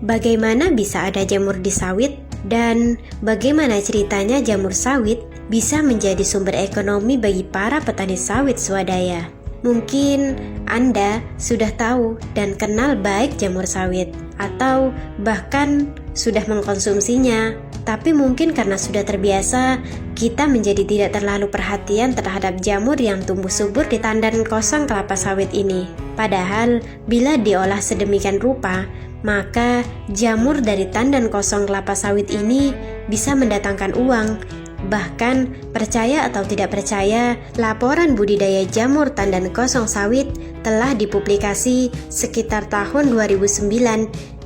Bagaimana bisa ada jamur di sawit? Dan bagaimana ceritanya jamur sawit bisa menjadi sumber ekonomi bagi para petani sawit swadaya? Mungkin Anda sudah tahu dan kenal baik jamur sawit, atau bahkan sudah mengkonsumsinya. Tapi mungkin karena sudah terbiasa, kita menjadi tidak terlalu perhatian terhadap jamur yang tumbuh subur di tandan kosong kelapa sawit ini. Padahal, bila diolah sedemikian rupa, maka jamur dari tandan kosong kelapa sawit ini bisa mendatangkan uang. Bahkan, percaya atau tidak percaya, laporan budidaya jamur tandan kosong sawit telah dipublikasi sekitar tahun 2009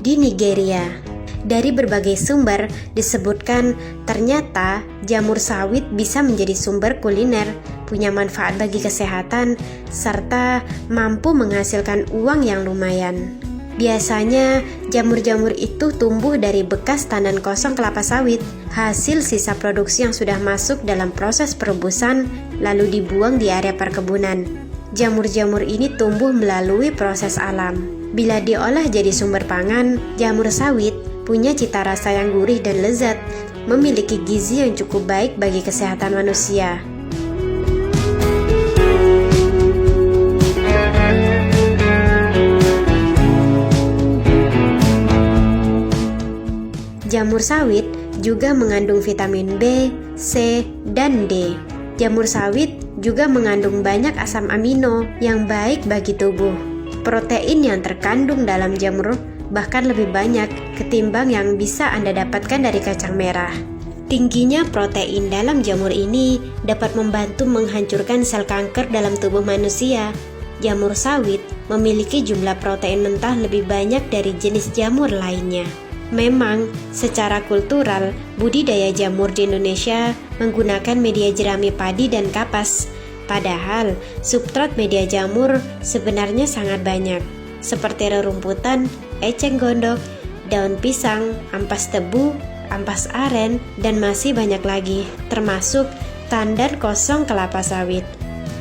di Nigeria. Dari berbagai sumber disebutkan ternyata jamur sawit bisa menjadi sumber kuliner, punya manfaat bagi kesehatan, serta mampu menghasilkan uang yang lumayan. Biasanya jamur-jamur itu tumbuh dari bekas tandan kosong kelapa sawit, hasil sisa produksi yang sudah masuk dalam proses perebusan lalu dibuang di area perkebunan. Jamur-jamur ini tumbuh melalui proses alam. Bila diolah jadi sumber pangan, jamur sawit punya cita rasa yang gurih dan lezat, memiliki gizi yang cukup baik bagi kesehatan manusia. Jamur sawit juga mengandung vitamin B, C, dan D. Jamur sawit juga mengandung banyak asam amino yang baik bagi tubuh. Protein yang terkandung dalam jamur bahkan lebih banyak ketimbang yang bisa Anda dapatkan dari kacang merah. Tingginya protein dalam jamur ini dapat membantu menghancurkan sel kanker dalam tubuh manusia. Jamur sawit memiliki jumlah protein mentah lebih banyak dari jenis jamur lainnya. Memang, secara kultural, budidaya jamur di Indonesia menggunakan media jerami padi dan kapas. Padahal, substrat media jamur sebenarnya sangat banyak, seperti rerumputan, eceng gondok, daun pisang, ampas tebu, ampas aren, dan masih banyak lagi, termasuk tandan kosong kelapa sawit.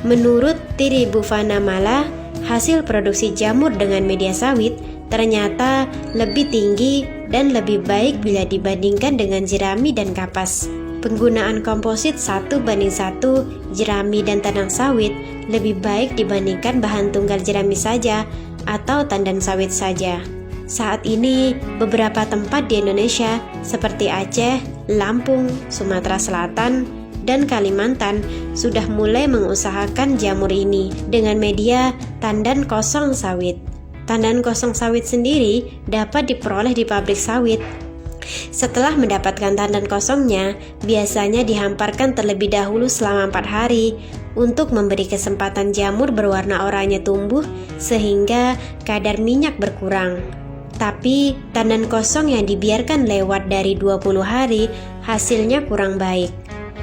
Menurut Thierry Bufanamala, hasil produksi jamur dengan media sawit ternyata lebih tinggi dan lebih baik bila dibandingkan dengan jerami dan kapas. Penggunaan komposit 1:1 jerami dan tandan sawit lebih baik dibandingkan bahan tunggal jerami saja atau tandan sawit saja. Saat ini, beberapa tempat di Indonesia seperti Aceh, Lampung, Sumatera Selatan, dan Kalimantan sudah mulai mengusahakan jamur ini dengan media tandan kosong sawit. Tandan kosong sawit sendiri dapat diperoleh di pabrik sawit. Setelah mendapatkan tandan kosongnya, biasanya dihamparkan terlebih dahulu selama 4 hari untuk memberi kesempatan jamur berwarna oranye tumbuh sehingga kadar minyak berkurang. Tapi tandan kosong yang dibiarkan lewat dari 20 hari hasilnya kurang baik.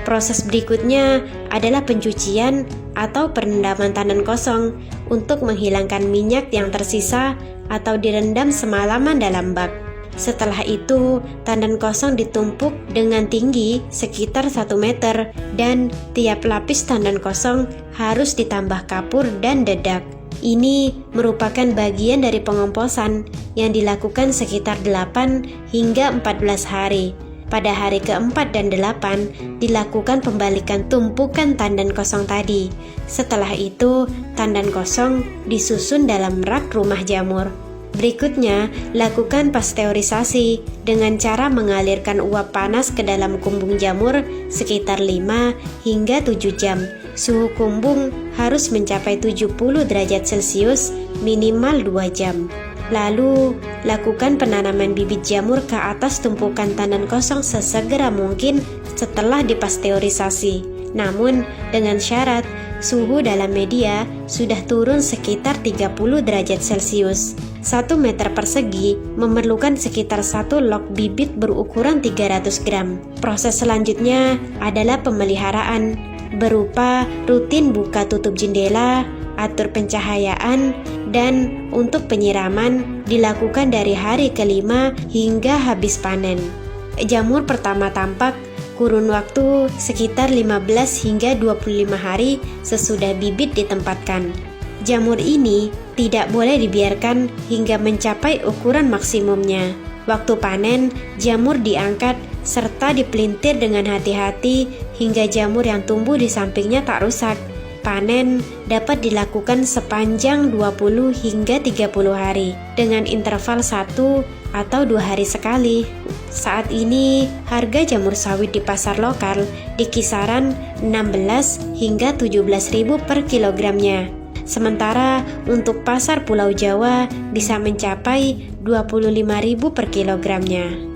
Proses berikutnya adalah pencucian atau perendaman tandan kosong untuk menghilangkan minyak yang tersisa atau direndam semalaman dalam bak. Setelah itu, tandan kosong ditumpuk dengan tinggi sekitar 1 meter dan tiap lapis tandan kosong harus ditambah kapur dan dedak. Ini merupakan bagian dari pengomposan yang dilakukan sekitar 8 hingga 14 hari. Pada hari keempat dan 8 dilakukan pembalikan tumpukan tandan kosong tadi. Setelah itu, tandan kosong disusun dalam rak rumah jamur. Berikutnya, lakukan pasteurisasi dengan cara mengalirkan uap panas ke dalam kumbung jamur sekitar 5 hingga 7 jam. Suhu kumbung harus mencapai 70 derajat Celcius minimal 2 jam. Lalu, lakukan penanaman bibit jamur ke atas tumpukan tandan kosong sesegera mungkin setelah dipasteurisasi. Namun, dengan syarat suhu dalam media sudah turun sekitar 30 derajat Celcius. 1 meter persegi memerlukan sekitar 1 log bibit berukuran 300 gram. Proses selanjutnya adalah pemeliharaan, berupa rutin buka tutup jendela, atur pencahayaan, dan untuk penyiraman dilakukan dari hari ke-5 hingga habis panen. Jamur pertama tampak kurun waktu sekitar 15 hingga 25 hari sesudah bibit ditempatkan. Jamur ini tidak boleh dibiarkan hingga mencapai ukuran maksimumnya. Waktu panen, jamur diangkat serta dipelintir dengan hati-hati hingga jamur yang tumbuh di sampingnya tak rusak. Panen dapat dilakukan sepanjang 20 hingga 30 hari dengan interval 1 atau 2 hari sekali. Saat ini, harga jamur sawit di pasar lokal di kisaran 16 hingga 17.000 per kilogramnya. Sementara untuk pasar Pulau Jawa bisa mencapai 25.000 per kilogramnya.